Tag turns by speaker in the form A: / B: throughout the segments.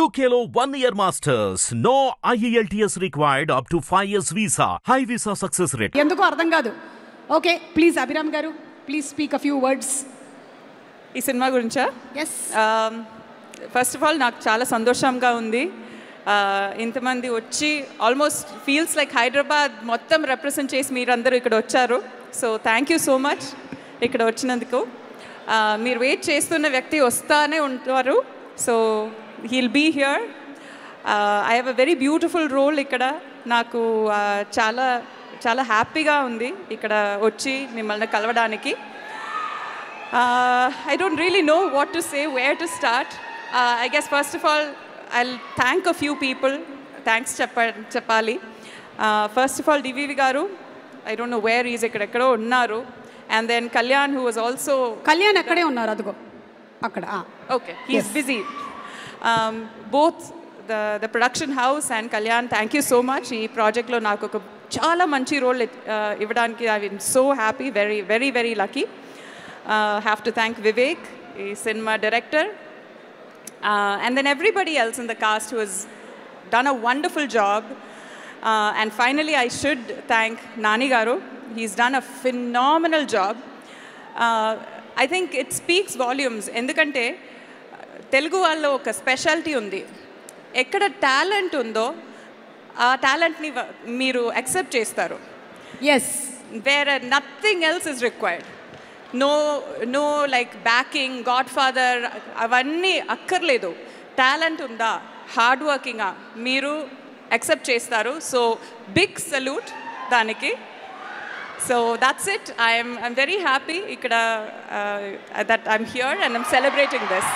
A: UKలో 1 year masters. No IELTS required up to 5 years visa. High visa success rate.
B: ఎందుకో అర్థం కాదు. Okay please Abhiram గారు please speak a few words
C: ఈ cinema గురించా?
B: Yes.
C: First of all నాకు చాలా సంతోషంగా ఉంది. ఇంతమంది వచ్చి ఆల్మోస్ట్ ఫీల్స్ లైక్ హైదరాబాద్ మొత్తం రిప్రజెంట్ చేసి మీరందరూ ఇక్కడ వచ్చారు. So thank you so much ఇక్కడ వచ్చినందుకు. మీరు వెయిట్ చేస్తున్న వ్యక్తి వస్తానే ఉంటారు. So he'll be here. I have a very beautiful role ఇక్కడ. నాకు చాలా చాలా హ్యాపీగా ఉంది ఇక్కడ వచ్చి మిమ్మల్ని కలవడానికి. I don't really know what to say, where to start. I guess first of all, I'll thank a few people. Thanks Chappali. First of all, DVV Garu. I don't know where he is. Ekkadekado unnaru. And then Kalyan, who was also...
B: Kalyan akkade unnaru adugo. Akkada.
C: Okay, he's busy. Both the production house and Kalyan, thank you so much. Ee project lo naaku oka chaala manchi role ivvadaniki I've been so happy, very very very lucky. Have to thank Vivek, cinema director, and then everybody else in the cast who has done a wonderful job. And finally, I should thank Nani Garu. He's done a phenomenal job. I think it speaks volumes. Endukante Telugu vallo oka specialty undi. Ekkada talent undo, aa talent ni meeru accept chestaru.
B: Yes.
C: Where nothing else is required. No like backing, Godfather, avanni akkarledu. Talent unda, hard working meeru accept chestaru. So big salute daniki. So that's it. I'm very happy ikkada that I'm here and I'm celebrating this.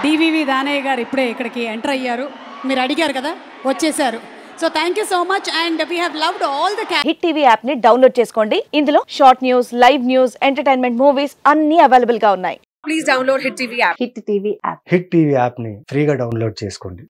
B: DVV Danayya గారు ఇప్పుడే ఇక్కడికి enter అయ్యారు. మీరు అడిగారు కదా, వచ్చేసారు. So thank you so much and we have loved all the
D: hit TV app ని download చేసుకోండి. ఇందులో short news, live news, entertainment movies అన్ని అవైలబుల్ గా ఉన్నాయి.
B: Please download hit TV app.
D: Hit TV app
E: hit TV app ని ఫ్రీగా download చేసుకోండి.